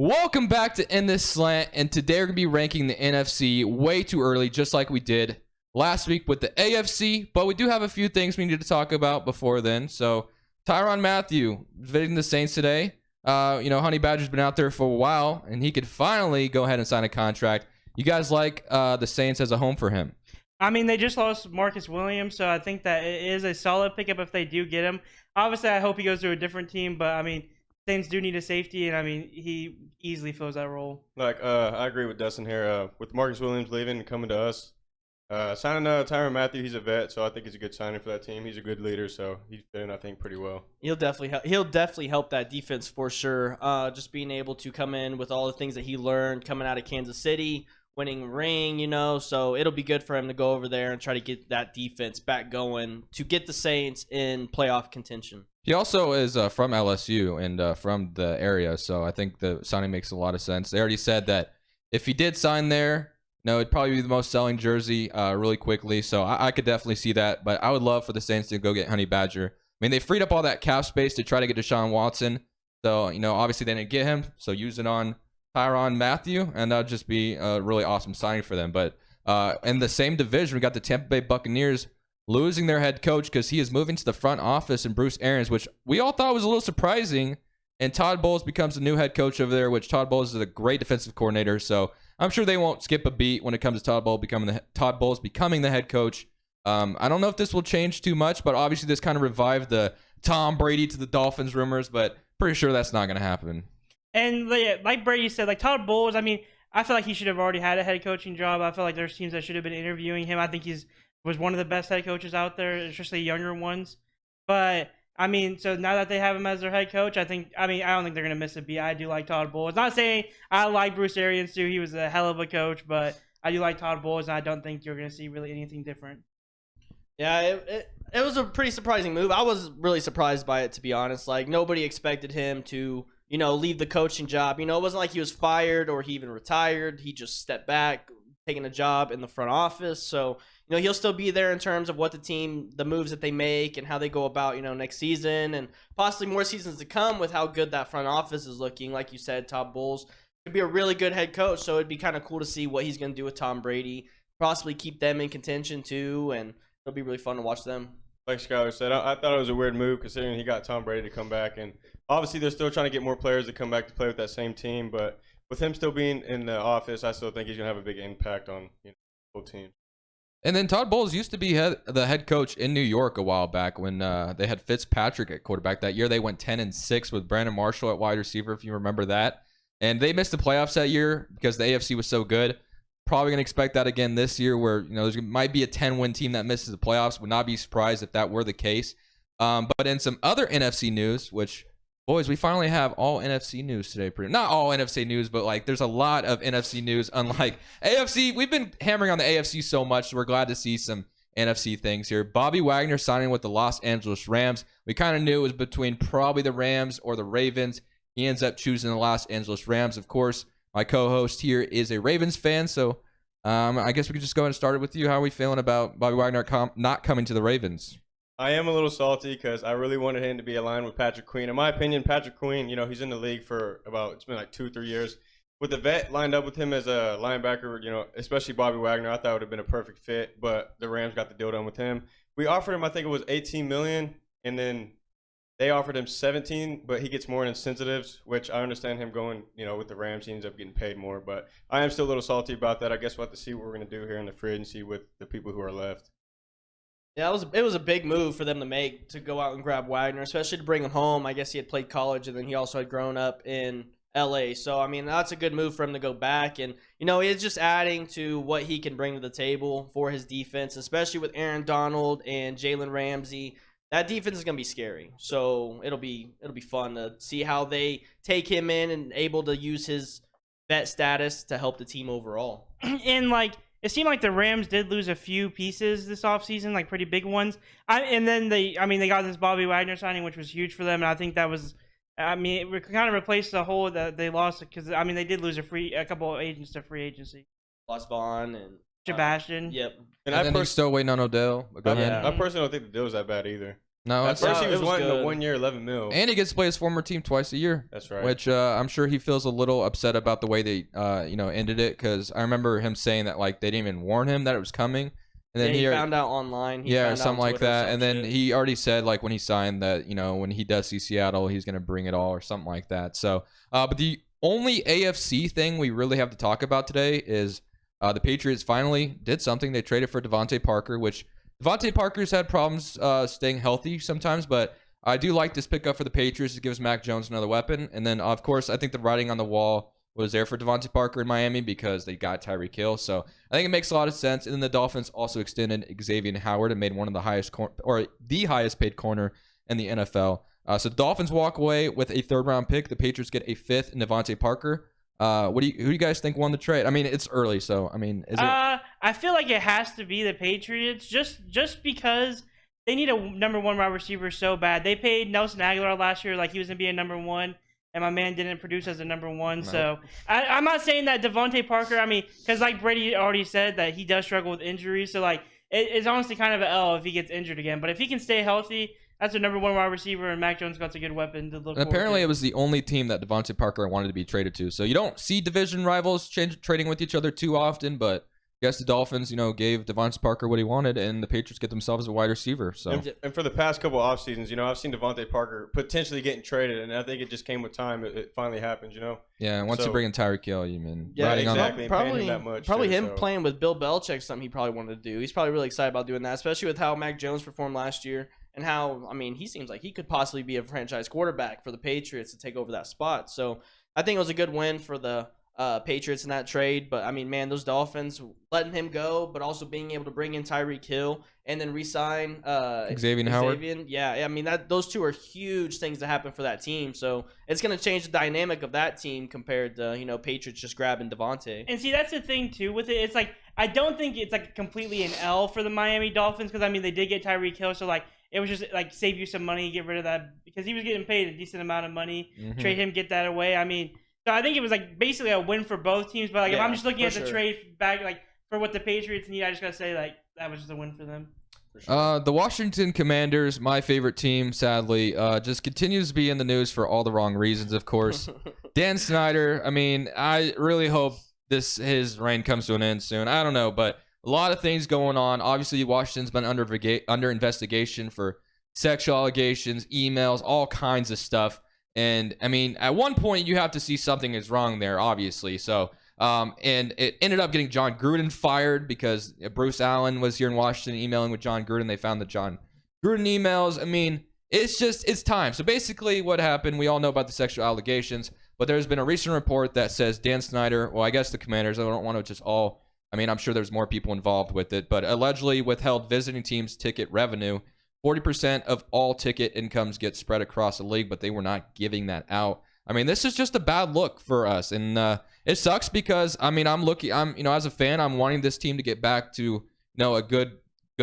Welcome back to In This Slant, and today we're going to be ranking the NFC way too early, just like we did last week with the AFC, but we do have a few things we need to talk about before then. So, Tyrann Mathieu visiting the Saints today. Honey Badger's been out there for a while, and he could finally go ahead and sign a contract. You guys like the Saints as a home for him? I mean, they just lost Marcus Williams, so I think that it is a solid pickup if they do get him. Obviously, I hope he goes to a different team, but I mean, Saints do need a safety, and I mean, he easily fills that role. I agree with Dustin here. With Marcus Williams leaving and coming to us, signing Tyrann Mathieu, he's a vet, so I think he's a good signing for that team. He's a good leader, so he's fitting, I think, pretty well. He'll definitely help that defense for sure. Just being able to come in with all the things that he learned coming out of Kansas City, winning ring, so it'll be good for him to go over there and try to get that defense back going to get the Saints in playoff contention. He also is from LSU and from the area, so I think the signing makes a lot of sense. They already said that if he did sign there, it'd probably be the most selling jersey really quickly, so I could definitely see that. But I would love for the Saints to go get Honey Badger. I mean, they freed up all that cap space to try to get Deshaun Watson, so obviously they didn't get him, so use it on Tyrann Mathieu, and that would just be a really awesome signing for them. But in the same division, we got the Tampa Bay Buccaneers losing their head coach because he is moving to the front office and Bruce Arians, which we all thought was a little surprising. And Todd Bowles becomes the new head coach over there, which Todd Bowles is a great defensive coordinator. So I'm sure they won't skip a beat when it comes to Todd Bowles becoming the head coach. I don't know if this will change too much, but obviously this kind of revived the Tom Brady to the Dolphins rumors, but pretty sure that's not going to happen. And like Brady said, like Todd Bowles, I mean, I feel like he should have already had a head coaching job. I feel like there's teams that should have been interviewing him. I think was one of the best head coaches out there, especially younger ones. But I mean, so now that they have him as their head coach, I don't think they're gonna miss a beat. I do like Todd Bowles. Not saying I like Bruce Arians too. He was a hell of a coach, but I do like Todd Bowles, and I don't think you're gonna see really anything different. Yeah, it was a pretty surprising move. I was really surprised by it, to be honest. Like, nobody expected him to leave the coaching job. It wasn't like he was fired or he even retired. He just stepped back, taking a job in the front office. So, he'll still be there in terms of what the moves that they make and how they go about, next season and possibly more seasons to come with how good that front office is looking. Like you said, Todd Bowles could be a really good head coach. So it'd be kind of cool to see what he's going to do with Tom Brady, possibly keep them in contention too. And it'll be really fun to watch them. Like Skyler said, I thought it was a weird move considering he got Tom Brady to come back. And obviously they're still trying to get more players to come back to play with that same team. But with him still being in the office, I still think he's going to have a big impact on the whole team. And then Todd Bowles used to be the head coach in New York a while back when they had Fitzpatrick at quarterback. That year they went 10-6 with Brandon Marshall at wide receiver, if you remember that. And they missed the playoffs that year because the AFC was so good. Probably going to expect that again this year where there might be a 10-win team that misses the playoffs. Would not be surprised if that were the case. But in some other NFC news, which, boys, we finally have all NFC news today. Not all NFC news, but there's a lot of NFC news. Unlike AFC, we've been hammering on the AFC so much, so we're glad to see some NFC things here. Bobby Wagner signing with the Los Angeles Rams. We kind of knew it was between probably the Rams or the Ravens. He ends up choosing the Los Angeles Rams. Of course, my co-host here is a Ravens fan, so I guess we could just go ahead and start it with you. How are we feeling about Bobby Wagner not coming to the Ravens? I am a little salty because I really wanted him to be aligned with Patrick Queen. In my opinion, Patrick Queen, he's in the league for it's been like 2-3 years. With the vet lined up with him as a linebacker, especially Bobby Wagner, I thought it would have been a perfect fit, but the Rams got the deal done with him. We offered him, I think it was $18 million, and then they offered him 17, but he gets more in incentives, which I understand him going, with the Rams, he ends up getting paid more. But I am still a little salty about that. I guess we'll have to see what we're going to do here in the free agency with the people who are left. Yeah, it was a big move for them to make, to go out and grab Wagner, especially to bring him home. I guess he had played college, and then he also had grown up in L.A. So, I mean, that's a good move for him to go back. And, it's just adding to what he can bring to the table for his defense, especially with Aaron Donald and Jalen Ramsey. That defense is going to be scary. So it'll be fun to see how they take him in and able to use his vet status to help the team overall. And it seemed like the Rams did lose a few pieces this offseason, pretty big ones. And then they got this Bobby Wagner signing, which was huge for them. And I think that was, it kind of replaced the hole that they lost because they did lose a couple of agents to free agency. Lost Vaughn and Sebastian. Yep. And then he's still waiting on Odell. Go ahead. I personally don't think the deal was that bad either. No, At it's first, Yeah, he was it was wanting good. a 1 year, $11 million. and he gets to play his former team twice a year. That's right. Which I'm sure he feels a little upset about the way they ended it, because I remember him saying that like they didn't even warn him that it was coming, and then he he found out online. He or found out something on like Twitter or that, some and then shit. he already said like when he signed that when he does see Seattle, he's gonna bring it all or something like that. So, but the only AFC thing we really have to talk about today is the Patriots finally did something. They traded for Devontae Parker, which Devontae Parker's had problems staying healthy sometimes, but I do like this pickup for the Patriots. It gives Mac Jones another weapon. And then, of course, I think the writing on the wall was there for Devontae Parker in Miami because they got Tyreek Hill. So I think it makes a lot of sense. And then the Dolphins also extended Xavier Howard and made one of the highest the highest paid corner in the NFL. So the Dolphins walk away with a third-round pick. The Patriots get a fifth in Devontae Parker. Who do you guys think won the trade? I mean, it's early, so I mean, is it? I feel like it has to be the Patriots, just because they need a number one wide receiver so bad. They paid Nelson Aguilar last year like he was gonna be a number one, and my man didn't produce as a number one. No. So I'm not saying that Devontae Parker. I mean, because like Brady already said that he does struggle with injuries. So like it's honestly kind of an L if he gets injured again. But if he can stay healthy, that's a number one wide receiver, and Mac Jones got a good weapon to look. And apparently, it was the only team that Devontae Parker wanted to be traded to. So you don't see division rivals trading with each other too often, but I guess the Dolphins, gave Devontae Parker what he wanted, and the Patriots get themselves a wide receiver. So And for the past couple off seasons, I've seen Devontae Parker potentially getting traded, and I think it just came with time. It finally happened, yeah, and once you bring in Tyreek Hill, you mean Yeah, riding exactly. on Paying him Probably, that much, probably too, him so. playing with Bill Belichick, something he probably wanted to do. He's probably really excited about doing that, especially with how Mac Jones performed last year and how, I mean, he seems like he could possibly be a franchise quarterback for the Patriots to take over that spot. So I think it was a good win for the Patriots in that trade. But, I mean, man, those Dolphins letting him go, but also being able to bring in Tyreek Hill and then re-sign Xavier Howard. Yeah, I mean, those two are huge things to happen for that team. So it's going to change the dynamic of that team compared to, Patriots just grabbing Devontae. And see, that's the thing too with it. It's like I don't think it's like completely an L for the Miami Dolphins because I mean they did get Tyreek Hill, so like it was just like save you some money, get rid of that because he was getting paid a decent amount of money. Mhm. Trade him, get that away. I mean, so I think it was like basically a win for both teams. But like if Yeah, I'm just looking for at the sure. trade back, like for what the Patriots need, I just gotta say like that was just a win for them. The Washington Commanders, my favorite team, sadly, just continues to be in the news for all the wrong reasons, of course. Dan Snyder, I mean, I really hope his reign comes to an end soon. I don't know, but a lot of things going on. Obviously, Washington's been under investigation for sexual allegations, emails, all kinds of stuff. And, I mean, at one point, you have to see something is wrong there, obviously. So, and it ended up getting John Gruden fired because Bruce Allen was here in Washington emailing with John Gruden. They found the John Gruden emails. I mean, it's time. So basically what happened, we all know about the sexual allegations, but there's been a recent report that says Dan Snyder, well, I guess the Commanders, I don't want to just all, I mean, I'm sure there's more people involved with it, but allegedly withheld visiting teams' ticket revenue. 40% of all ticket incomes get spread across the league, but they were not giving that out. I mean, this is just a bad look for us, and it sucks because I mean, I'm as a fan, I'm wanting this team to get back to a good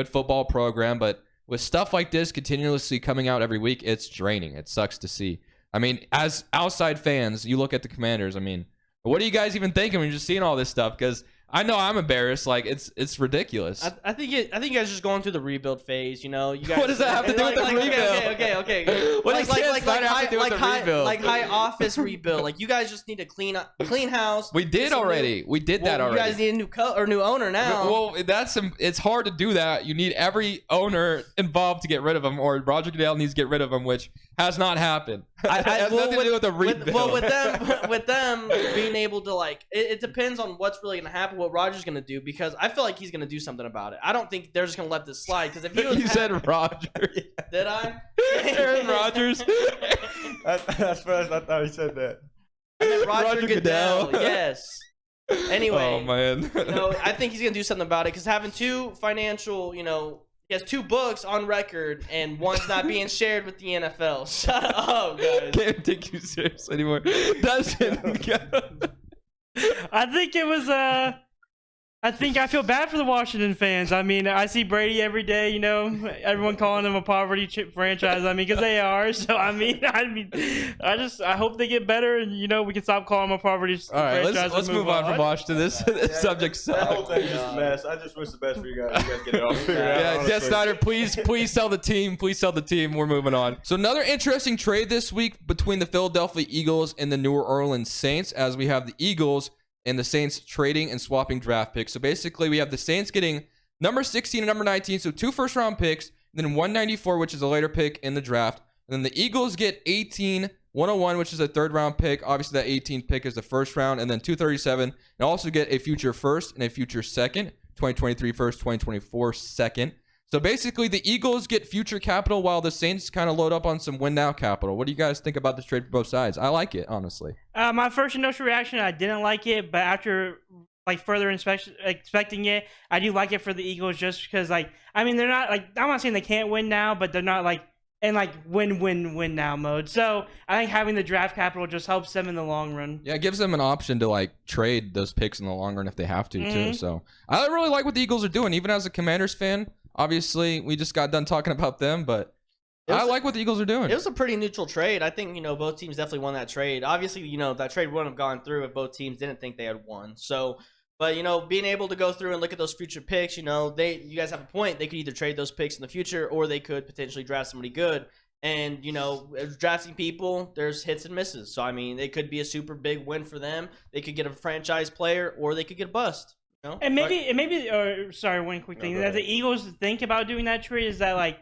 football program, but with stuff like this continuously coming out every week, it's draining. It sucks to see. I mean, as outside fans, you look at the Commanders. I mean, what are you guys even thinking when you're just seeing all this stuff? Because I know I'm embarrassed. Like it's ridiculous. I think you guys are just going through the rebuild phase. You guys, What does that have to do with the rebuild? Okay. What does Dan Snyder have to do with the rebuild? Like high office rebuild. Like you guys just need to clean house. We did already. We did that already. You guys need a new owner now. Well, it's hard to do that. You need every owner involved to get rid of him, or Roger Goodell needs to get rid of him, which has not happened. It has nothing to do with the rebuild. With them being able to it depends on what's really gonna happen. What Roger's gonna do, because I feel like he's gonna do something about it. I don't think they're just gonna let this slide. Because if he was You said Roger. did I? Aaron Rodgers. That's first. I thought he said that. I meant Roger Roger Goodell. Goodell. Yes. Anyway, Oh man. I think he's gonna do something about it because having two financial, he has two books on record and one's not being shared with the NFL. Shut up, guys. Can't take you serious anymore. Doesn't. I think it was I think I feel bad for the Washington fans. I mean, I see Brady every day. You know, everyone calling them a poverty chip franchise. I mean, because they are. So I hope they get better, and you know, we can stop calling them a poverty franchise. All right, let's move on from Washington. This subject That whole sucks. thing's just a mess. I just wish the best for you guys. You guys get it all figured out. Yeah, honestly. Jeff Snyder, please sell the team. Please sell the team. We're moving on. So another interesting trade this week between the Philadelphia Eagles and the New Orleans Saints, as we have the Eagles and the Saints trading and swapping draft picks. So basically, we have the Saints getting number 16 and number 19, so 2 first-round picks, and then 194, which is a later pick in the draft. And then the Eagles get 18, 101, which is a third-round pick. Obviously, that 18th pick is the first round, and then 237, and also get a future first and a future second, 2023 first, 2024 second. So basically, the Eagles get future capital while the Saints kind of load up on some win-now capital. What do you guys think about this trade for both sides? I like it, honestly. My first initial reaction, I didn't like it, but after like further expecting it, I do like it for the Eagles just because, like, I mean, they're not like, I'm not saying they can't win now, but they're not like in like win now mode. So I think having the draft capital just helps them in the long run. Yeah, it gives them an option to like trade those picks in the long run if they have to too. So I really like what the Eagles are doing, even as a Commanders fan. Obviously, we just got done talking about them, but I like what the Eagles are doing. It was a pretty neutral trade. I think, you know, both teams definitely won that trade. Obviously, you know, that trade wouldn't have gone through if both teams didn't think they had won. So, but, you know, being able to go through and look at those future picks, you know, you guys have a point. They could either trade those picks in the future or they could potentially draft somebody good. And, you know, drafting people, there's hits and misses. So, I mean, it could be a super big win for them. They could get a franchise player or they could get a bust. No? And maybe, sorry, one quick thing that the Eagles think about doing that trade is that like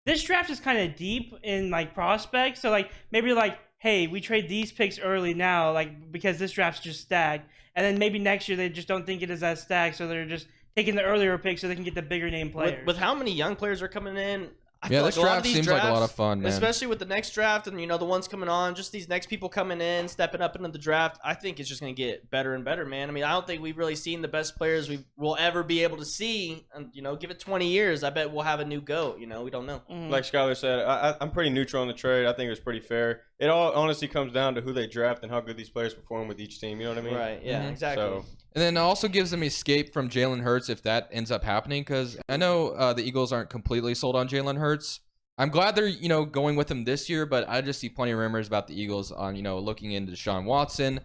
this draft is kind of deep in like prospects, so like maybe like, hey, we trade these picks early now, like because this draft's just stacked, and then maybe next year they just don't think it is as stacked, so they're just taking the earlier picks so they can get the bigger name players. With how many young players are coming in? I Yeah, feel this like a lot of draft these seems like a lot of fun, man. Especially with the next draft and, you know, the ones coming on, just these next people coming in, stepping up into the draft. I think it's just going to get better and better, man. I mean, I don't think we've really seen the best players we'll ever be able to see. And, you know, give it 20 years. I bet we'll have a new GOAT. You know, we don't know. Like Skylar said, I'm pretty neutral on the trade. I think it was pretty fair. It all honestly comes down to who they draft and how good these players perform with each team. You know what I mean? Right. Yeah, exactly. So, And then it also gives them escape from Jalen Hurts if that ends up happening, because I know the Eagles aren't completely sold on Jalen Hurts. I'm glad they're, you know, going with him this year, but I just see plenty of rumors about the Eagles on, you know, looking into Deshaun Watson.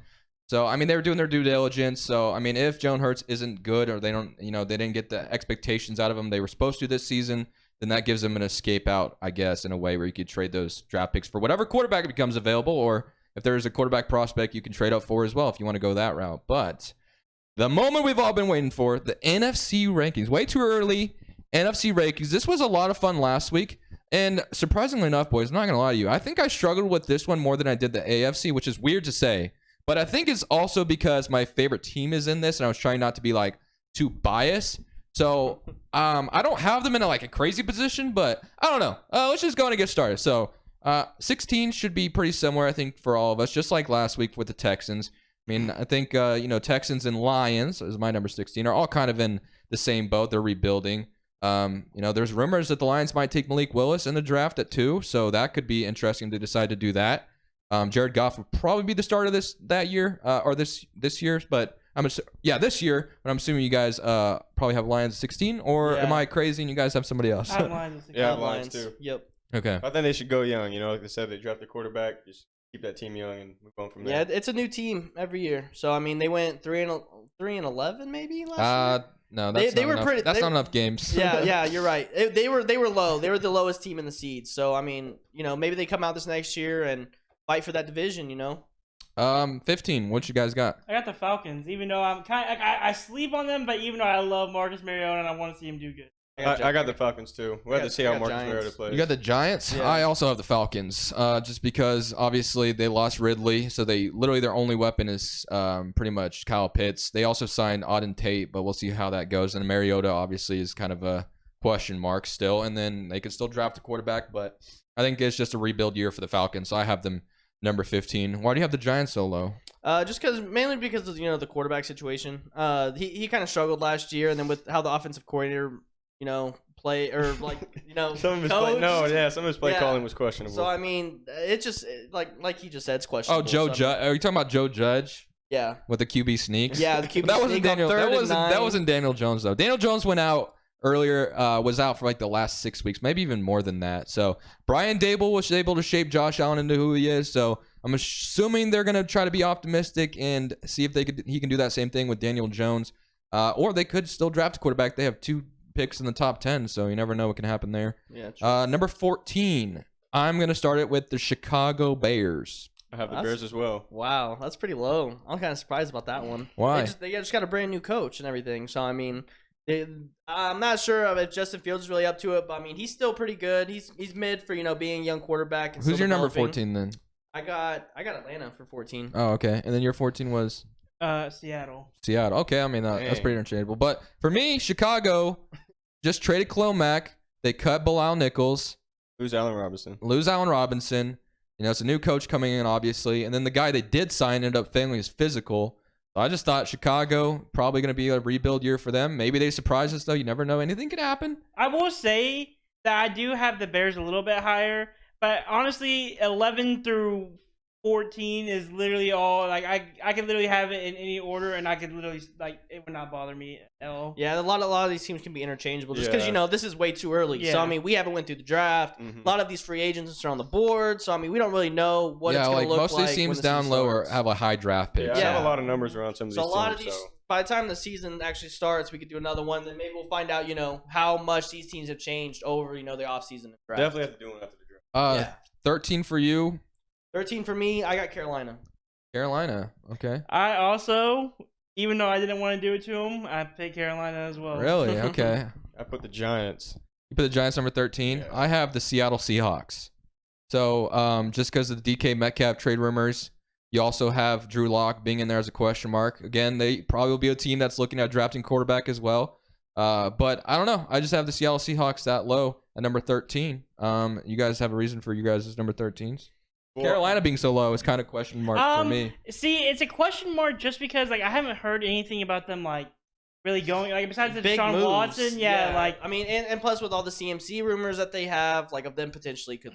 So, I mean, they were doing their due diligence. So, I mean, if Jalen Hurts isn't good or they don't, you know, they didn't get the expectations out of him they were supposed to this season, then that gives them an escape out, I guess, in a way where you could trade those draft picks for whatever quarterback becomes available, or if there's a quarterback prospect you can trade up for as well if you want to go that route. But the moment we've all been waiting for, the NFC rankings. Way too early, NFC rankings. This was a lot of fun last week. And surprisingly enough, boys, I'm not going to lie to you, I think I struggled with this one more than I did the AFC, which is weird to say. But I think it's also because my favorite team is in this, and I was trying not to be, like, too biased. So I don't have them in, a crazy position, but I don't know. Let's just go on and get started. So 16 should be pretty similar, I think, for all of us, just like last week with the Texans. I mean, I think, you know, Texans and Lions, is my number 16, are all kind of in the same boat. They're rebuilding. You know, there's rumors that the Lions might take Malik Willis in the draft at 2, so that could be interesting to decide to do that. Jared Goff would probably be the start of this year, but this year. But I'm assuming you guys probably have Lions 16, or am I crazy and you guys have somebody else? I have Lions. yeah, I have Lions too. Yep. Okay. I think they should go young. You know, like they said, they draft the quarterback. Just keep that team young and move on from there. Yeah, it's a new team every year. So I mean, they went 3-11 maybe last year. No, that's they not were enough. pretty. That's not enough games. Yeah, you're right. They were low. They were the lowest team in the seed. So I mean, you know, maybe they come out this next year and fight for that division. You know. 15. What you guys got? I got the Falcons, even though I'm I sleep on them, but even though I love Marcus Mariota and I want to see him do good. I got the Falcons too. We have to see how Marcus Giants. Mariota plays. You got the Giants? Yeah. I also have the Falcons. Just because obviously they lost Ridley, so their only weapon is pretty much Kyle Pitts. They also signed Auden Tate, but we'll see how that goes. And Mariota obviously is kind of a question mark still. And then they could still draft a quarterback, but I think it's just a rebuild year for the Falcons. So I have them number 15. Why do you have the Giants so low? Just mainly because of, you know, the quarterback situation. He kind of struggled last year, and then with how the offensive coordinator, you know, play or you know, some of his play calling was questionable. So I mean, it just like he just said, it's questionable. Oh, are you talking about Joe Judge? Yeah. with the QB sneaks. Yeah, the QB that wasn't sneak on Daniel. third That and nine. wasn't Daniel Jones though. Daniel Jones went out earlier. Was out for like the last 6 weeks, maybe even more than that. So Brian Dable was able to shape Josh Allen into who he is. So I'm assuming they're gonna try to be optimistic and see if he can do that same thing with Daniel Jones, or they could still draft a quarterback. They have 2 picks in the top 10, so you never know what can happen there. Yeah. True. Number 14. I'm gonna start it with the Chicago Bears. I have the Bears as well. Wow, that's pretty low. I'm kind of surprised about that one. Why? They just got a brand new coach and everything. So I mean, I'm not sure if Justin Fields is really up to it, but I mean, he's still pretty good. He's mid for being a young quarterback. And Who's still your number developing. 14 then? I got Atlanta for 14. Oh, okay. And then your 14 was Seattle. Seattle. Okay, I mean that's pretty interchangeable. But for me, Chicago just traded Khalil Mack. They cut Bilal Nichols. Who's Allen Robinson? Lose Allen Robinson. It's a new coach coming in, obviously. And then the guy they did sign ended up failing his physical. So I just thought Chicago, probably going to be a rebuild year for them. Maybe they surprise us, though. You never know. Anything could happen. I will say that I do have the Bears a little bit higher, but honestly, 11 through 14 is literally all like I could literally have it in any order, and I could literally it would not bother me at all. Yeah, a lot of these teams can be interchangeable just because this is way too early. Yeah. So I mean, we haven't went through the draft. A lot of these free agents are on the board, so I mean, we don't really know what it's going to look like. Most of these teams down low or have a high draft pick. Yeah, I have a lot of numbers around some of these so a lot teams, of these, by the time the season actually starts, we could do another one. Then maybe we'll find out, how much these teams have changed over, their offseason and draft. Definitely have to do one after the draft. 13 for you. 13 for me. I got Carolina. Carolina. Okay. I also, even though I didn't want to do it to him, I picked Carolina as well. Really? Okay. I put the Giants. You put the Giants number 13. Yeah. I have the Seattle Seahawks. So just because of the DK Metcalf trade rumors, you also have Drew Lock being in there as a question mark. Again, they probably will be a team that's looking at drafting quarterback as well. But I don't know. I just have the Seattle Seahawks that low at number 13. You guys have a reason for you guys' number 13s? Carolina being so low is kind of question mark for me. See, it's a question mark just because I haven't heard anything about them really going besides the Big Deshaun moves. Watson. Yeah, I mean, and plus with all the CMC rumors that they have, of them potentially could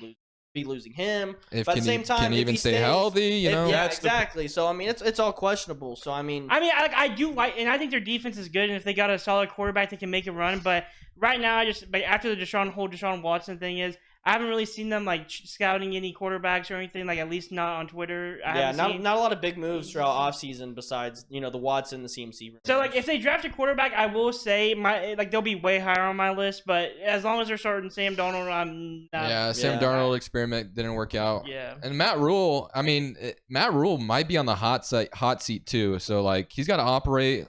be losing him. But at the same time, can he even stay healthy? Yeah, exactly. So I mean, it's all questionable. So I mean, I do like, and I think their defense is good, and if they got a solid quarterback, they can make a run. But right now, after the Deshaun Watson thing I haven't really seen them scouting any quarterbacks or anything, at least not on Twitter. Not a lot of big moves throughout offseason besides, the Watson, the CMC. So if they draft a quarterback, I will say they'll be way higher on my list, but as long as they're starting Sam Darnold, I'm not. Yeah, Sam Darnold experiment didn't work out. Yeah. And Matt Rule, Matt Rule might be on the hot seat too. So he's got to operate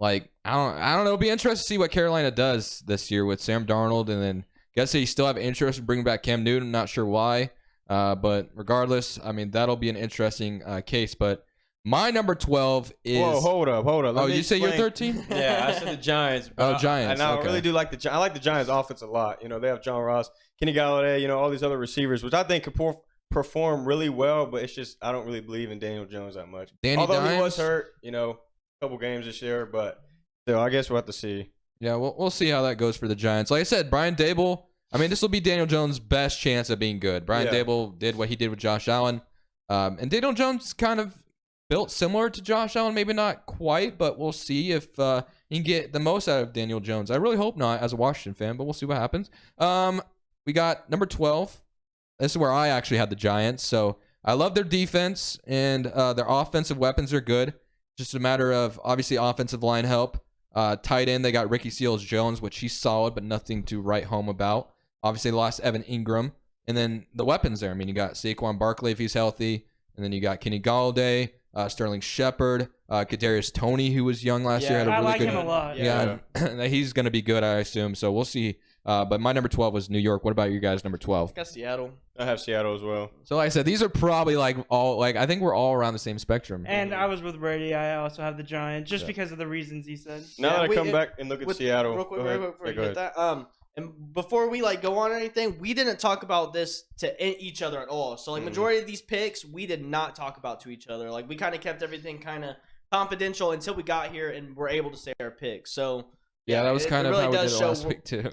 I don't know, it'll be interesting to see what Carolina does this year with Sam Darnold, and then guess they still have interest in bringing back Cam Newton. I'm not sure why, but regardless, that'll be an interesting case. But my number 12 is. Whoa, hold up. Oh, you say you're 13? Yeah, I said the Giants. Giants. And I really do like I like the Giants offense a lot. They have John Ross, Kenny Galladay, all these other receivers, which I think could perform really well. But it's just I don't really believe in Daniel Jones that much. Although he was hurt, a couple games this year, but still, I guess we'll have to see. Yeah, we'll see how that goes for the Giants. Like I said, Brian Dable. This will be Daniel Jones' best chance of being good. Brian Dable did what he did with Josh Allen. And Daniel Jones kind of built similar to Josh Allen. Maybe not quite, but we'll see if he can get the most out of Daniel Jones. I really hope not as a Washington fan, but we'll see what happens. We got number 12. This is where I actually had the Giants. So I love their defense, and their offensive weapons are good. Just a matter of, obviously, offensive line help. Tight end, they got Ricky Seals-Jones, which he's solid, but nothing to write home about. Obviously, they lost Evan Ingram. And then the weapons there. You got Saquon Barkley if he's healthy. And then you got Kenny Galladay, Sterling Shepard, Kadarius Toney, who was young last year. Had a really good, him a lot. Yeah, he's going to be good, I assume. So we'll see. But my number 12 was New York. What about you guys, number 12? I got Seattle. I have Seattle as well. So like I said, these are probably all I think we're all around the same spectrum. And I was with Brady. I also have the Giants just because of the reasons he said. Now that I come back and look at Seattle. Real quick, before you get that. And before we go on or anything, we didn't talk about this to each other at all. So majority of these picks, we did not talk about to each other. We kind of kept everything kind of confidential until we got here and were able to say our picks. So yeah, that was kind of really how we did it show last week too.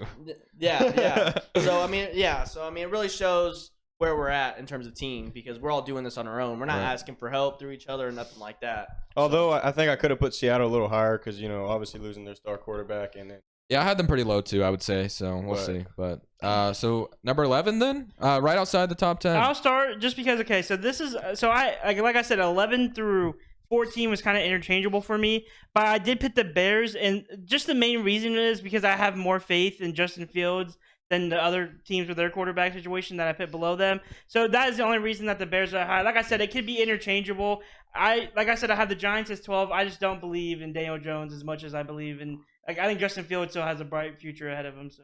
Yeah. So it really shows where we're at in terms of team because we're all doing this on our own. We're not Right. asking for help through each other or nothing like that. Although I think I could have put Seattle a little higher because obviously losing their star quarterback and then Yeah, I had them pretty low too, I would say. So we'll Right. see. But so number 11 then, right outside the top 10. I'll start just because. Okay, so this is like I said, 11 through 14 was kind of interchangeable for me, but I did pick the Bears, and just the main reason is because I have more faith in Justin Fields than the other teams with their quarterback situation that I put below them. So that is the only reason that the Bears are high. Like I said, it could be interchangeable. I have the Giants as 12. I just don't believe in Daniel Jones as much as I believe in. I think Justin Fields still has a bright future ahead of him. So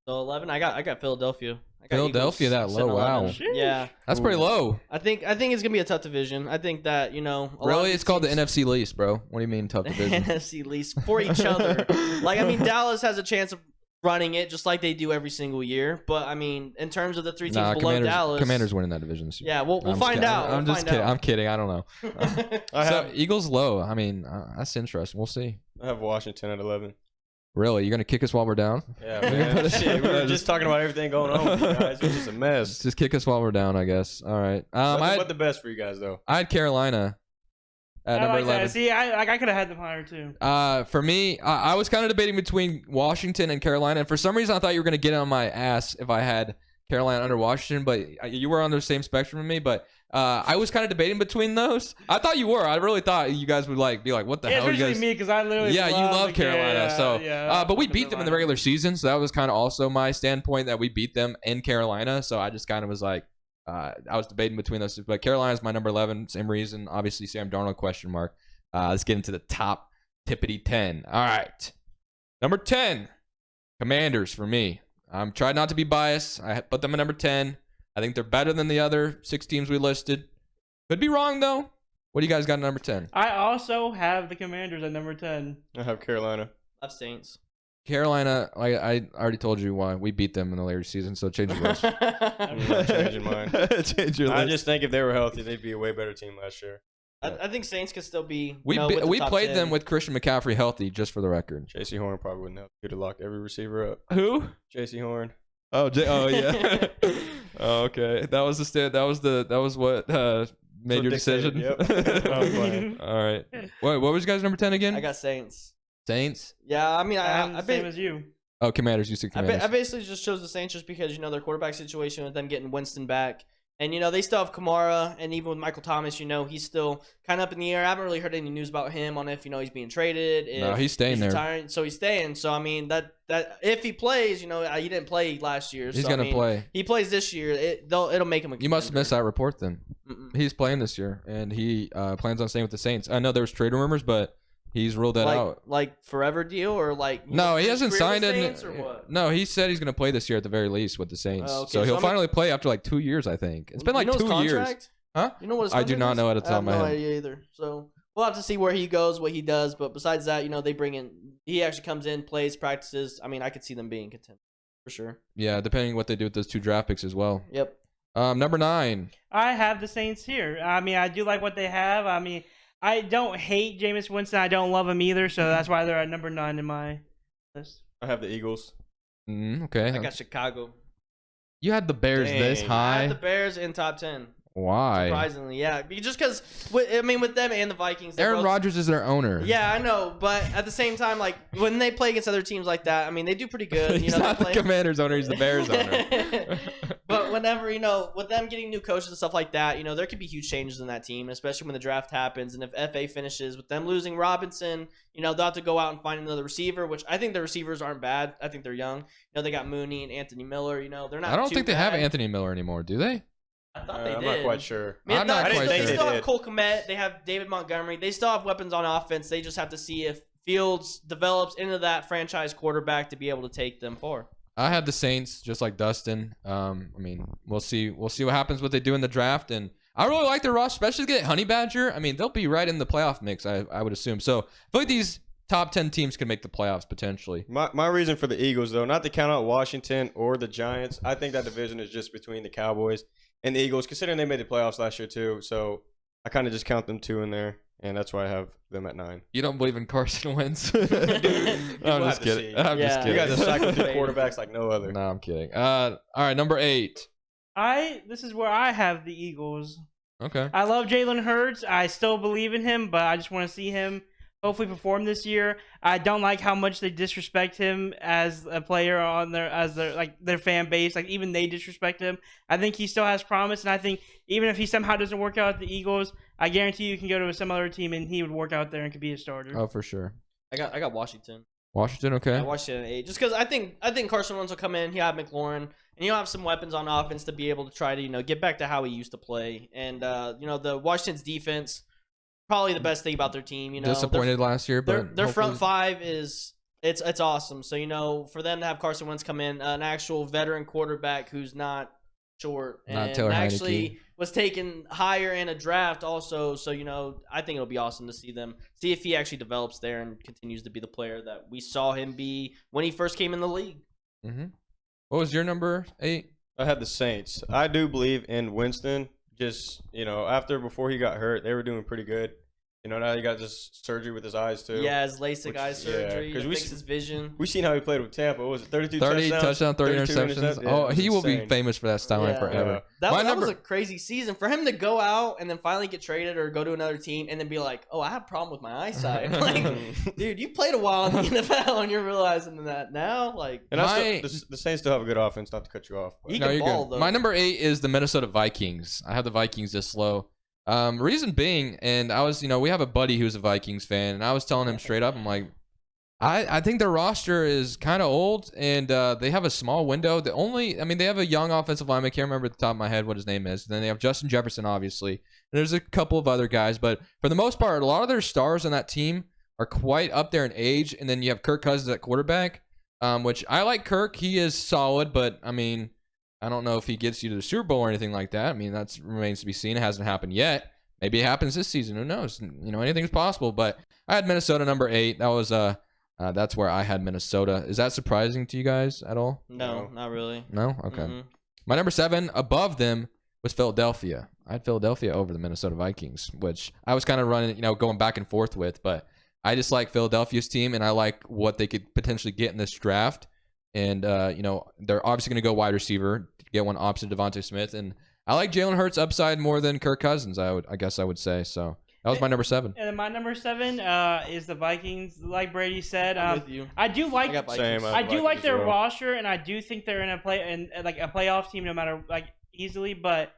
11. I got Philadelphia. I got Philadelphia Eagles that sitting low, wow. 11. Yeah. That's pretty low. I think it's gonna be a tough division. I think that a lot Really? of It's called the teams- NFC least, bro. What do you mean tough division? NFC least for each other. Dallas has a chance of running it just like they do every single year. But in terms of the three teams below Dallas, Commanders winning that division this year. Yeah, we'll I'm find just out. I'm We'll just find kidding. out. I'm kidding. I don't know. I Eagles low. That's interesting. We'll see. have Washington at 11. Really? You're gonna kick us while we're down? Yeah, man. Shit, we were just talking about everything going on with you guys. It's just a mess. Just kick us while we're down, I guess. All right. Nothing but the best for you guys, though. I had Carolina at I number like 11. that. See, I could have had them higher too. For me, I was kind of debating between Washington and Carolina, and for some reason I thought you were going to get on my ass if I had Carolina under Washington, but you were on the same spectrum with me. But I was kind of debating between those. I thought you were. I really thought you guys would be like, what the hell? You Especially guys? me because I literally Yeah, you love Carolina. But we beat them in the regular season. season, so that was kind of also my standpoint that we beat them in Carolina. So I just kind of was like, I was debating between those two. But Carolina's my number 11, same reason. Obviously, Sam Darnold question mark. Let's get into the top tippity 10. All right, number 10, Commanders for me. I'm trying not to be biased. I put them at number 10. I think they're better than the other 6 teams we listed. Could be wrong though. What do you guys got at number 10? I also have the Commanders at number 10. I have Carolina. I have Saints. Carolina, I already told you why we beat them in the later season, so change your list. I'm not changing mine. Change your I list. just think if they were healthy, they'd be a way better team last year. I think Saints could still be. We with the we top played 10. them with Christian McCaffrey healthy, just for the record. JC Horn probably wouldn't have. Could have locked every receiver up. Who? JC Horn. Oh, yeah. Oh, okay. That was what made your dictated, decision. yep. I was playing. All right. What was you guys number 10 again? I got Saints. Saints. Yeah, I'm I the same as you. Oh, Commanders. You said Commanders. I basically just chose the Saints just because their quarterback situation with them getting Winston back, and they still have Kamara, and even with Michael Thomas, he's still kind of up in the air. I haven't really heard any news about him on if he's being traded. No, if he's staying there. retiring. So he's staying. So that if he plays, he didn't play last year. He's so, gonna play. He plays this year. It'll make him a. You must have missed that report then. Mm-mm. He's playing this year, and he plans on staying with the Saints. I know there was trade rumors, but he's ruled that out. Like forever deal or No, he hasn't signed it. it. No, he said he's going to play this year at the very least with the Saints. Oh, okay. So he'll So, finally play after like 2 years, I think. It's been like 2 years. Huh? You know what his I do contract not is? know at the top I have of my no head. idea either. So we'll have to see where he goes, what he does. But besides that, they bring in. He actually comes in, plays, practices. I could see them being content for sure. Yeah, depending what they do with those 2 draft picks as well. Yep. Number 9. I have the Saints here. I do like what they have. I don't hate Jameis Winston. I don't love him either, so that's why they're at number 9 in my list. I have the Eagles. Okay. I got Chicago. You had the Bears this Dang. I high. have the Bears in top 10. Why? Surprisingly, yeah. Just because, with them and the Vikings. they're Aaron both- Rodgers is their owner. Yeah, I know, but at the same time, when they play against other teams like that, they do pretty good. He's they not the play. Commanders owner. He's the Bears owner. But whenever, with them getting new coaches and stuff like that, there could be huge changes in that team, especially when the draft happens. And if FA finishes with them losing Robinson, they'll have to go out and find another receiver, which I think the receivers aren't bad. I think they're young. They got Mooney and Anthony Miller. They're not I don't too think they have bad. Anthony Miller anymore, do they? I thought they I'm did. not quite sure. I'm not quite they sure. still They have did. Cole Kmet. They have David Montgomery. They still have weapons on offense. They just have to see if Fields develops into that franchise quarterback to be able to take them far. I had the Saints, just like Dustin. We'll see. We'll see what happens, what they do in the draft, and I really like their roster, especially to get Honey Badger. They'll be right in the playoff mix, I would assume. So I feel like these top 10 teams can make the playoffs potentially. My reason for the Eagles, though, not to count out Washington or the Giants, I think that division is just between the Cowboys and the Eagles, considering they made the playoffs last year too. So I kind of just count them 2 in there, and that's why I have them at 9. You don't believe in Carson Wentz? We'll I'm just have to kidding. see. I'm just Yeah. kidding. You guys are cycling through quarterbacks like no other. No, I'm kidding. All right, number 8. This is where I have the Eagles. Okay. I love Jalen Hurts. I still believe in him, but I just want to see him hopefully perform this year. I don't like how much they disrespect him as a player on their fan base. Like even they disrespect him. I think he still has promise, and I think even if he somehow doesn't work out at the Eagles, I guarantee you can go to some other team and he would work out there and could be a starter. Oh, for sure. I got Washington. Washington, okay. I Washington at 8. Just because I think Carson Wentz will come in. He'll have McLaurin, and he'll have some weapons on offense to be able to try to get back to how he used to play. And the Washington's defense, probably the best thing about their team. Disappointed last year, but their front five is it's awesome. So for them to have Carson Wentz come in, an actual veteran quarterback who's not short and Taylor actually Heineke. was taken higher in a draft also. So I think it'll be awesome to see if he actually develops there and continues to be the player that we saw him be when he first came in the league. Mm-hmm. What was your number 8? I had the Saints. I do believe in Winston. Just before he got hurt, they were doing pretty good. Now he got this surgery with his eyes too. Yeah, his LASIK eye surgery to fix his vision. We seen how he played with Tampa. What was it, 30 touchdowns, 30 interceptions. Yeah, he will be insane. famous for that stat forever. That was a crazy season for him to go out and then finally get traded or go to another team and then be like, "Oh, I have a problem with my eyesight." Like, dude, you played a while in the NFL and you're realizing that now. Like, and the Saints still have a good offense. Not to cut you off. He can ball, though. My number 8 is the Minnesota Vikings. I have the Vikings this low. Reason being, and I was, we have a buddy who's a Vikings fan, and I was telling him straight up, I'm like, I think their roster is kind of old, and they have a small window. They have a young offensive lineman. I can't remember at the top of my head what his name is. Then they have Justin Jefferson, obviously. And there's a couple of other guys, but for the most part, a lot of their stars on that team are quite up there in age. And then you have Kirk Cousins at quarterback, which I like Kirk. He is solid, but I don't know if he gets you to the Super Bowl or anything like that. That remains to be seen. It hasn't happened yet. Maybe it happens this season. Who knows? Anything's possible. But I had Minnesota number 8. That was that's where I had Minnesota. Is that surprising to you guys at all? No, not really. No? Okay. Mm-hmm. My number 7 above them was Philadelphia. I had Philadelphia over the Minnesota Vikings, which I was kind of running, going back and forth with. But I just like Philadelphia's team, and I like what they could potentially get in this draft. And, they're obviously going to go wide receiver to get one opposite Devontae Smith. And I like Jalen Hurts' upside more than Kirk Cousins, I guess I would say. So that was my number 7. And then my number 7 is the Vikings. Like Brady said, I'm with you. I do like I do like their roster, and I do think they're in a playoff team no matter easily. But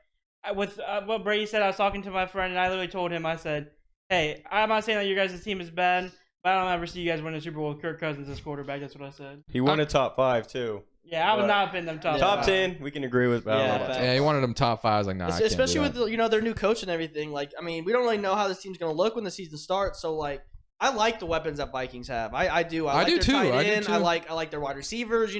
with what Brady said, I was talking to my friend, and I literally told him, I said, "Hey, I'm not saying that your guys' team is bad. But I don't ever see you guys win a Super Bowl with Kirk Cousins as quarterback." That's what I said. He won a top 5 too. Yeah, I would not pin them top 10. We can agree with. Yeah, he wanted them top 5. I was like, nah, especially with their new coach and everything. We don't really know how this team's gonna look when the season starts. So I like the weapons that Vikings have. I do. I like do their too. tight I do end. too. I like their wide receivers.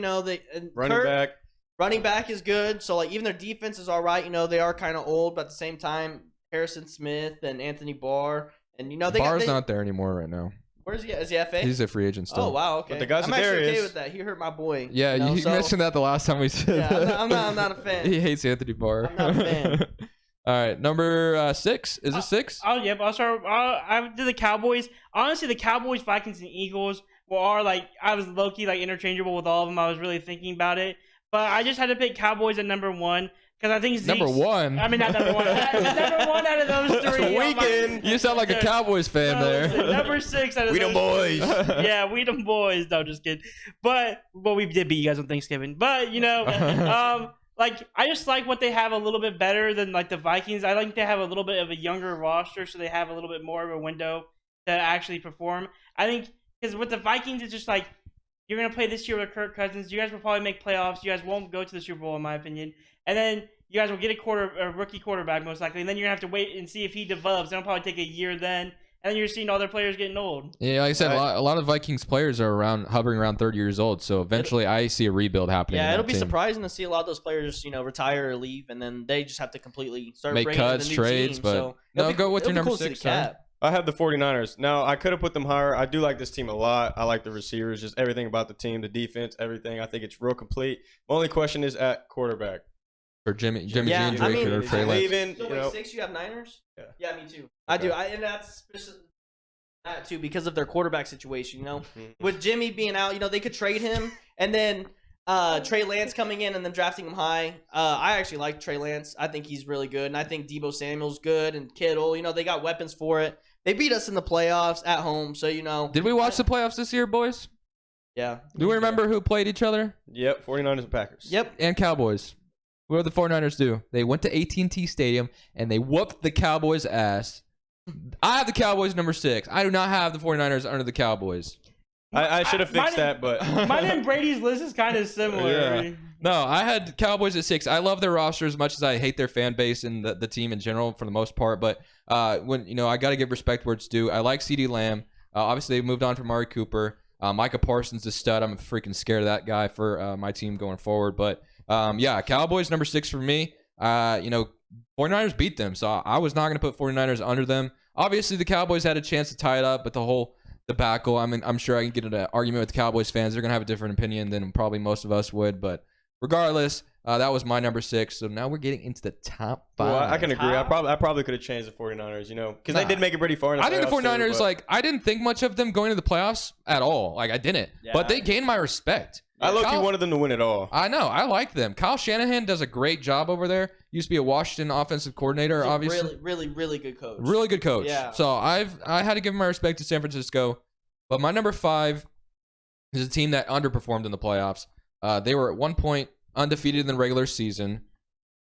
Running back is good. So even their defense is all right. They are kind of old, but at the same time, Harrison Smith and Anthony Barr, and Barr's not there anymore right now. Where is he? Is he FA? He's a free agent still. Oh wow, okay. But the guy I'm actually okay is. with that. He hurt my boy. Yeah, you mentioned that the last time we said. Yeah, I'm not a fan. He hates Anthony Barr. I'm not a fan. All right, number 6. Is it 6? Oh yeah, I'll start. I did the Cowboys. Honestly, the Cowboys, Vikings, and Eagles I was low key interchangeable with all of them. I was really thinking about it, but I just had to pick Cowboys at number 1. Because I think Zeke's, number 1. Not number 1. Number 1 out of those 3. Weekend. You sound like a Cowboys fan there. Number 6 out of we those. We them boys. Yeah, we them boys. No, just kidding. But we did beat you guys on Thanksgiving. But I just like what they have a little bit better than the Vikings. I think they have a little bit of a younger roster, so they have a little bit more of a window to actually perform. I think because with the Vikings, it's just you're gonna play this year with Kirk Cousins. You guys will probably make playoffs. You guys won't go to the Super Bowl, in my opinion. And then you guys will get a rookie quarterback most likely. And then you're gonna have to wait and see if he develops. It'll probably take a year then. And then you're seeing all their players getting old. Yeah, like I said, a lot of Vikings players are hovering around 30 years old. So eventually, I see a rebuild happening. Yeah, it'll be surprising to see a lot of those players, retire or leave, and then they just have to completely start make cuts, trades. Team. But so go with your number cool 6. I have the 49ers. Now, I could have put them higher. I do like this team a lot. I like the receivers, just everything about the team, the defense, everything. I think it's real complete. My only question is at quarterback. For Jimmy G and Drake or Trey Lance. So 6, you have Niners? Yeah, me too. I do. And that's that too because of their quarterback situation. With Jimmy being out, they could trade him, and then Trey Lance coming in and then drafting him high. I actually like Trey Lance. I think he's really good, and I think Deebo Samuel's good, and Kittle. They got weapons for it. They beat us in the playoffs at home, so Did we watch the playoffs this year, boys? Yeah. Do we remember who played each other? Yep, 49ers and Packers. Yep. And Cowboys. What did the 49ers do? They went to AT&T Stadium, and they whooped the Cowboys' ass. I have the Cowboys number 6. I do not have the 49ers under the Cowboys. I should have fixed that, but mine and Brady's list is kind of similar. Yeah. No, I had Cowboys at 6. I love their roster as much as I hate their fan base and the team in general for the most part. But when I got to give respect where it's due. I like CeeDee Lamb. Obviously, they moved on from Amari Cooper. Micah Parsons is a stud. I'm freaking scared of that guy for my team going forward. But yeah, Cowboys number 6 for me. 49ers beat them, so I was not going to put 49ers under them. Obviously, the Cowboys had a chance to tie it up, but the whole debacle. I'm sure I can get into an argument with the Cowboys fans. They're going to have a different opinion than probably most of us would. But regardless, that was my number 6. So now we're getting into the top 5. well, I can agree. I probably could have changed the 49ers, because they did make it pretty far in the I think the playoffs, 49ers, too, I didn't think much of them going to the playoffs at all. I didn't. Yeah. But they gained my respect. I low-key wanted them to win it all. I know. I like them. Kyle Shanahan does a great job over there. Used to be a Washington offensive coordinator, He's a obviously. really, really, really good coach. Really good coach. Yeah. So I had to give my respect to San Francisco. But my number 5 is a team that underperformed in the playoffs. They were at one point undefeated in the regular season.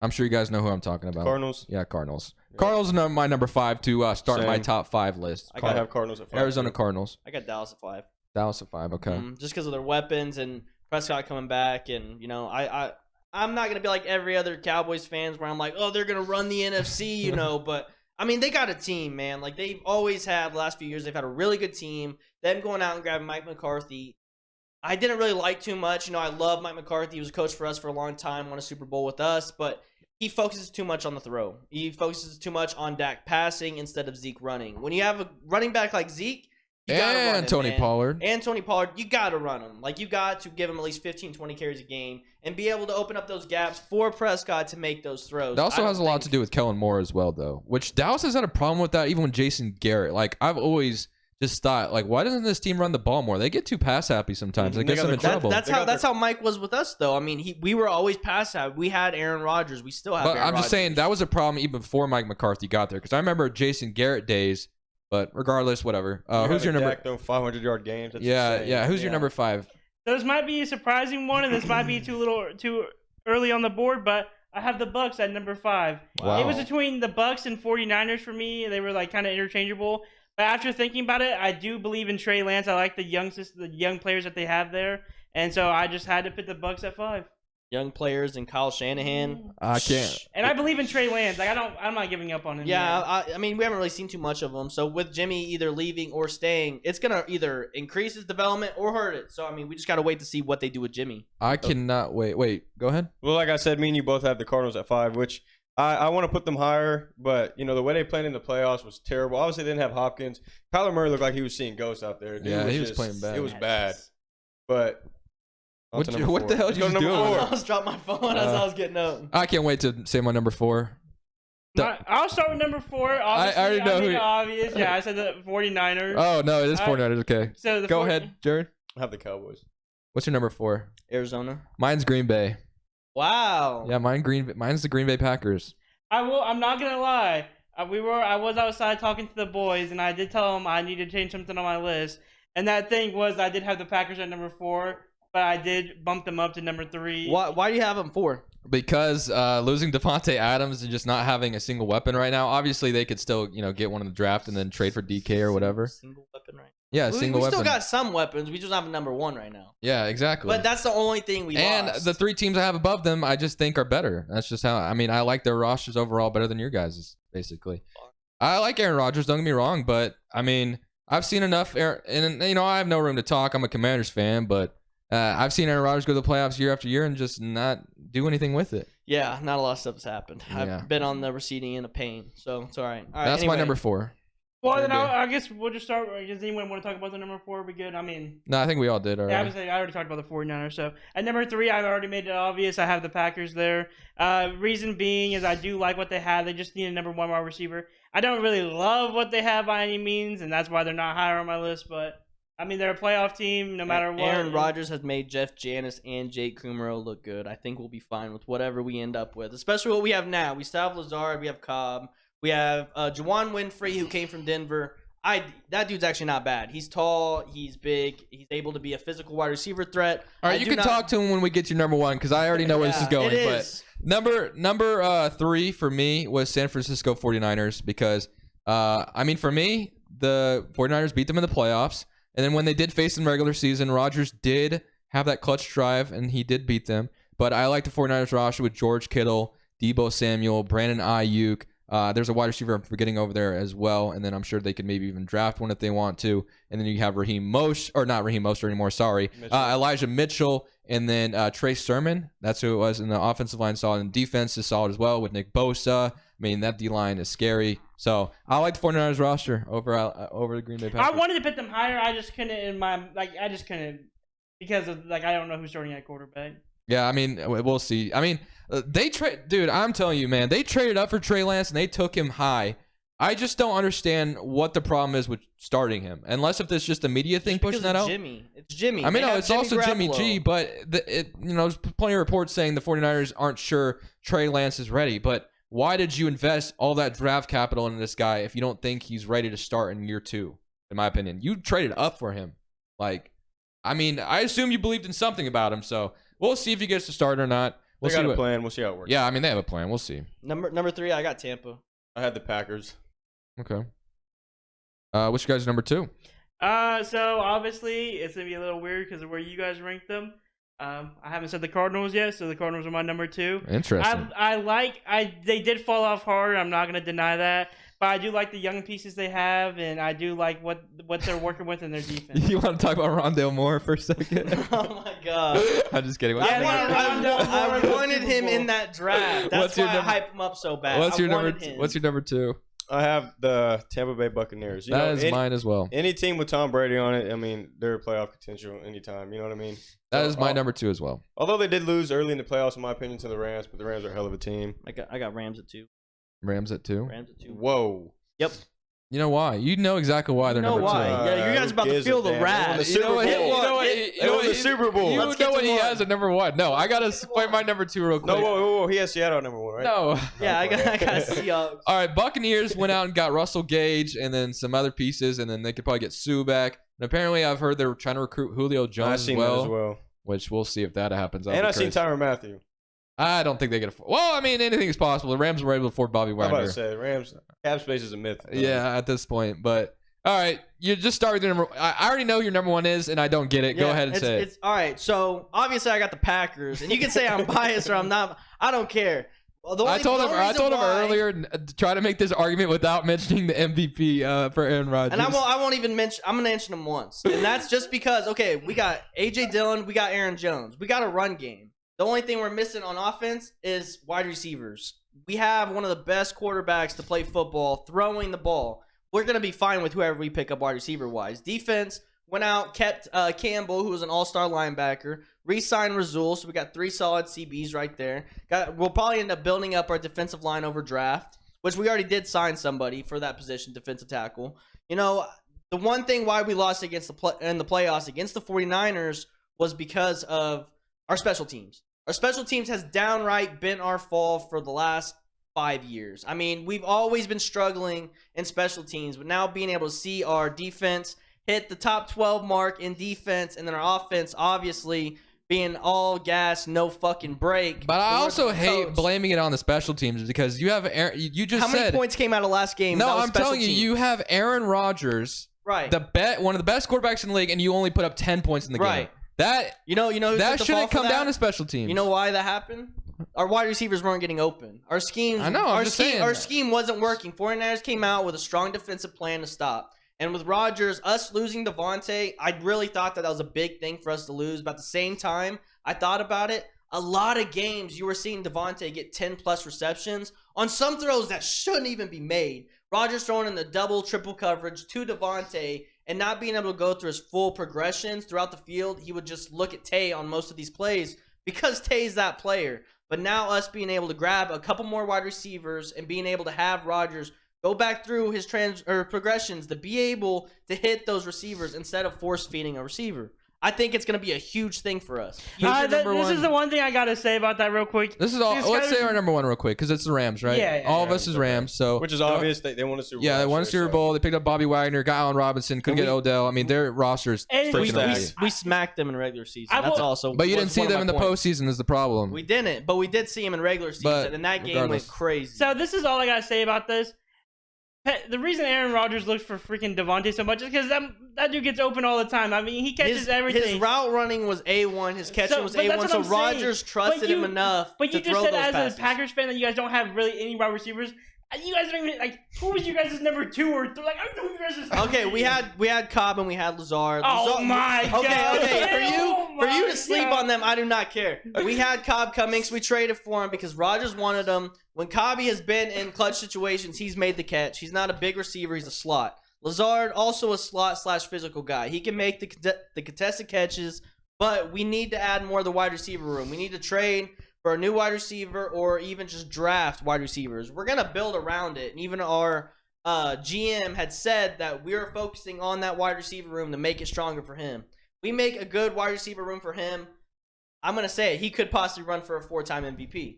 I'm sure you guys know who I'm talking about. Cardinals. Yeah, Cardinals. Yeah. Cardinals are my number 5 to start my Same. top 5 list. I have Cardinals at 5. Arizona too. Cardinals. I got Dallas at 5. Dallas at 5. Okay. Just because of their weapons and Prescott coming back, and I'm not gonna be like every other Cowboys fans where I'm like, oh, they're gonna run the NFC, but I mean, they got a team, man. Like they've always had the last few years. They've had a really good team. Them going out and grabbing Mike McCarthy, I didn't really like too much. I love Mike McCarthy. He was a coach for us for a long time, won a Super Bowl with us, but he focuses too much on the throw. He focuses too much on Dak passing instead of Zeke running. When you have a running back like Zeke, you gotta run And him, Tony man. Pollard. And Tony Pollard, you got to run him. You got to give him at least 15, 20 carries a game and be able to open up those gaps for Prescott to make those throws. It also has a lot to do with Kellen Moore as well, though, which Dallas has had a problem with that even with Jason Garrett. I've always just thought, why doesn't this team run the ball more? They get too pass happy sometimes. It They gets got them in their- trouble. That's how Mike was with us, though. I mean, we were always pass happy. We had Aaron Rodgers. We still have But Aaron I'm just Rodgers. saying that was a problem even before Mike McCarthy got there, because I remember Jason Garrett days. But regardless, whatever. Who's your number? Dak throwing 500-yard games. That's Yeah, insane. yeah. Who's your Yeah. number 5? This might be a surprising one, and this might be too early on the board, but I have the Bucks at number 5. Wow. It was between the Bucks and 49ers for me. They were kind of interchangeable. But after thinking about it, I do believe in Trey Lance. I like the young players that they have there, and so I just had to put the Bucks at 5. Young players and Kyle Shanahan. I can't. And I believe in Trey Lance. I'm not giving up on him. Yeah, yet. I mean, we haven't really seen too much of him. So with Jimmy either leaving or staying, it's going to either increase his development or hurt it. So, I mean, we just got to wait to see what they do with Jimmy. I cannot wait. Wait, go ahead. Well, like I said, me and you both have the Cardinals at 5, which I want to put them higher, but the way they played in the playoffs was terrible. Obviously, they didn't have Hopkins. Kyler Murray looked like he was seeing ghosts out there. Dude Yeah, he was just- playing bad. It was bad, but on to number What the 4. hell Let's did you go to do? number I 4. almost dropped my phone as I was getting out. I can't wait to say my number 4. I'll start with number 4. Obviously, already know made who- it obvious. Yeah, I said the 49ers. Oh, no, it is I- 49ers. Okay. So the Go ahead, Jared. I have the Cowboys. What's your number 4? Arizona. Mine's Green Bay. Wow. Yeah, mine's the Green Bay Packers. I'm not gonna lie. I was outside talking to the boys, and I did tell them I needed to change something on my list. And that thing was I did have the Packers at number 4, but I did bump them up to number 3. Why do you have them 4? Because losing Devontae Adams and just not having a single weapon right now, obviously they could still, get one in the draft and then trade for DK or whatever. Single weapon, right? Yeah, We single weapon. still got some weapons. We just don't have a number 1 right now. Yeah, exactly. But that's the only thing we and lost. the 3 teams I have above them, I just think are better. That's just how. I mean, I like their rosters overall better than your guys', basically. I like Aaron Rodgers. Don't get me wrong, but I mean, I've seen enough. And I have no room to talk. I'm a Commanders fan, but I've seen Aaron Rodgers go to the playoffs year after year and just not do anything with it. Yeah, not a lot of stuff has happened. Yeah. I've been on the receiving end of pain, so it's all right. All right, That's anyway. my number 4. Well, then Green Bay. I guess we'll just start. Does anyone want to talk about the number 4? We good? I mean, No, I think we all did already. yeah, obviously, I already talked about the 49ers. So at number 3, I've already made it obvious. I have the Packers there. Reason being is I do like what they have. They just need a number 1 wide receiver. I don't really love what they have by any means, and that's why they're not higher on my list. But I mean, they're a playoff team no matter what. Aaron Rodgers has made Jeff Janis and Jake Kumaro look good. I think we'll be fine with whatever we end up with, especially what we have now. We still have Lazard, we have Cobb, we have Juwan Winfrey, who came from Denver. That dude's actually not bad. He's tall, he's big, he's able to be a physical wide receiver threat. All right, you can talk to him when we get to number one because I already know where this is going. It but is. number 3 for me was San Francisco 49ers because, I mean, for me, the 49ers beat them in the playoffs. And then when they did face in regular season, Rodgers did have that clutch drive, and he did beat them. But I like the 49ers roster with George Kittle, Deebo Samuel, Brandon Ayuk. There's a wide receiver I'm forgetting over there as well, and then I'm sure they could maybe even draft one if they want to. And then you have not Raheem Mostert anymore, sorry. Elijah Mitchell, and then Trey Sermon. That's who it was. And the offensive line solid, and defense is solid as well with Nick Bosa. I mean, that D-line is scary. So I like the 49ers roster over the Green Bay Packers. I wanted to put them higher. I just couldn't I just couldn't because of I don't know who's starting at quarterback. Yeah, I mean, we'll see. I mean, dude, I'm telling you, man, they traded up for Trey Lance and they took him high. I just don't understand what the problem is with starting him, unless if it's just a media thing pushing that out. It's Jimmy. I mean, no, it's Jimmy also Garoppolo. Jimmy G, but there's plenty of reports saying the 49ers aren't sure Trey Lance is ready. But why did you invest all that draft capital in this guy if you don't think he's ready to start in year 2? In my opinion, you traded up for him. I mean, I assume you believed in something about him, so we'll see if he gets to start or not. They got a plan. We'll see how it works. Yeah, I mean, they have a plan. We'll see. Number 3, I got Tampa. I had the Packers. Okay. What's your guys' number 2? So obviously it's gonna be a little weird because of where you guys ranked them. I haven't said the Cardinals yet, so the Cardinals are my number 2. Interesting. They did fall off hard. I'm not gonna deny that, but I do like the young pieces they have, and I do like what they're working with in their defense. You want to talk about Rondale Moore for a second? Oh my god! I'm just kidding. I wanted him in that draft. That's why I hype him up so bad. What's your number 2? I have the Tampa Bay Buccaneers. That is mine as well. Any team with Tom Brady on it, I mean, they're playoff potential anytime. You know what I mean? That is my number 2 as well. Although they did lose early in the playoffs, in my opinion, to the Rams, but the Rams are a hell of a team. I got Rams at 2. Rams at 2? Rams at 2. Whoa. Yep. You know why? You know exactly why they're number 2. Yeah, you guys about to feel the wrath. The Super Bowl. The Super Bowl. You know what he has at number 1. No, I gotta explain my number 2 real quick. No, whoa. He has Seattle at number 1, right? No. Yeah, I got Seahawks. All right, Buccaneers went out and got Russell Gage and then some other pieces, and then they could probably get Sue back. And apparently, I've heard they're trying to recruit Julio Jones I've seen that as well. Which we'll see if that happens. And I've seen Tyrann Mathieu. I don't think they can afford. Well, I mean, anything is possible. The Rams were able to afford Bobby Wagner. I'm about to say, Rams cap space is a myth. Yeah, at this point. But all right, you just start with your number. I already know your number 1 is, and I don't get it. Go ahead and say it. All right, so obviously I got the Packers, and you can say I'm biased or I'm not. I don't care. Well, I told him earlier to try to make this argument without mentioning the MVP for Aaron Rodgers. And I won't even mention. I'm gonna mention him once, and that's just because. Okay, we got AJ Dillon, we got Aaron Jones, we got a run game. The only thing we're missing on offense is wide receivers. We have one of the best quarterbacks to play football, throwing the ball. We're going to be fine with whoever we pick up wide receiver-wise. Defense went out, kept Campbell, who was an all-star linebacker, re-signed Razul, so we got 3 solid CBs right there. We'll probably end up building up our defensive line over draft, which we already did sign somebody for that position, defensive tackle. You know, the one thing why we lost in the playoffs against the 49ers was because of our special teams. Our special teams has downright been our fall for the last 5 years. I mean, we've always been struggling in special teams, but now being able to see our defense hit the top 12 mark in defense, and then our offense obviously being all gas, no fucking break. But I also hate blaming it on the special teams because you have you just How many points came out of last game? No, I'm telling you, you have Aaron Rodgers, right? One of the best quarterbacks in the league, and you only put up 10 points in the game. Right. That that shouldn't come down to special teams. You know why that happened? Our wide receivers weren't getting open. Our schemes. I know. Our scheme wasn't working. 49ers came out with a strong defensive plan to stop. And with Rodgers, us losing Devontae, I really thought that was a big thing for us to lose. But at the same time, I thought about it. A lot of games you were seeing Devontae get 10+ receptions on some throws that shouldn't even be made. Rodgers throwing in the double, triple coverage to Devontae and not being able to go through his full progressions throughout the field. He would just look at Tay on most of these plays because Tay's that player. But now us being able to grab a couple more wide receivers and being able to have Rodgers Go back through his progressions to be able to hit those receivers instead of force feeding a receiver. I think it's going to be a huge thing for us. This is the one thing I got to say about that real quick. This is all. Let's say our number one real quick because it's the Rams, right? Yeah, all of us is Rams. So which is obvious. They won a Super Bowl. Yeah, they won a last Super year, Bowl. They picked up Bobby Wagner, got Allen Robinson, couldn't get Odell. I mean, their roster's And freaking we- elite. We smacked them in regular season. I will- That's also. But you didn't was see one of them in my the points. postseason is the problem. We didn't, but we did see him in regular season, But and that game regardless. went crazy. So this is all I got to say about this. The reason Aaron Rodgers looks for freaking Devontae so much is because that dude gets open all the time. I mean, he catches everything. His route running was A1. His catching was but that's A1. what So I'm saying. Rodgers trusted him enough But to you throw just said those as passes. a Packers fan that you guys don't have really any wide receivers. You guys don't even like who was you guys' number 2 or 3? Like I don't know who you guys' Okay, we had Cobb and we had Lazard. Oh my god! Okay. Oh For you my to sleep God. on them, I do not care. We had Cobb Cummings. We traded for him because Rodgers wanted him. When Cobby has been in clutch situations, he's made the catch. He's not a big receiver. He's a slot. Lazard also a slot/physical guy. He can make the contested catches, but we need to add more of the wide receiver room. We need to trade for a new wide receiver or even just draft wide receivers. We're gonna build around it, and even our GM had said that we're focusing on that wide receiver room to make it stronger for him. We make a good wide receiver room for him. I'm gonna say it, he could possibly run for a 4-time MVP.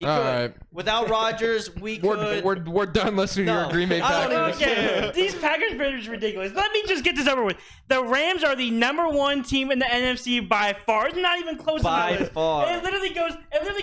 He All could. right. Without Rodgers, we could. We're done listening to No, your Green Bay I don't Packers. even Okay, these Packers fans are ridiculous. Let me just get this over with. The Rams are the number 1 team in the NFC by far. It's not even close By to my list. far. It literally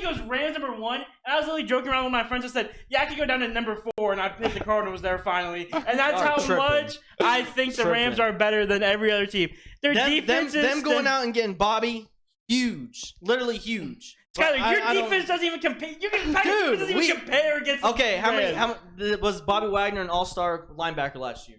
goes Rams number 1. And I was literally joking around with my friends and said, yeah, I could go down to number 4, and I picked the Cardinals there finally. And that's how Tripping. much I think the Rams Tripping. are better than every other team. Their defense is them going out and getting Bobby, huge, literally huge. Skyler, But your I don't- defense doesn't even compare. Your Packers defense Dude, doesn't even compare against. Okay, how Rams. many was Bobby Wagner an all-star linebacker last year?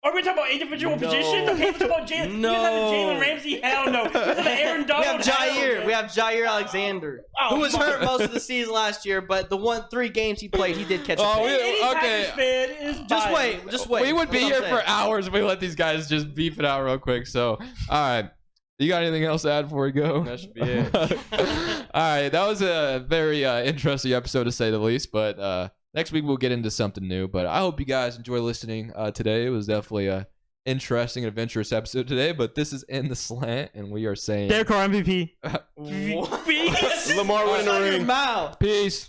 Are we talking about individual No. positions? Okay, we're talking about Jalen. No. You guys have Jalen Ramsey? Hell no. You guys have Aaron We Donald? have Jair. We have Jair Alexander, Oh, who was my- hurt most of the season last year, but the 3 games he played, he did catch a Oh, pass. Any Okay. Packers fan is Just biased. wait, just wait. We would be That's here what I'm for hours if we let these guys just beef it out real quick. So, all right. You got anything else to add before we go? That should be it. All right. That was a very interesting episode to say the least. But next week we'll get into something new. But I hope you guys enjoy listening today. It was definitely a interesting and adventurous episode today. But this is In the Slant, and we are saying Derek Carr MVP. What? Peace. Lamar winning the Shut your ring. mouth. peace.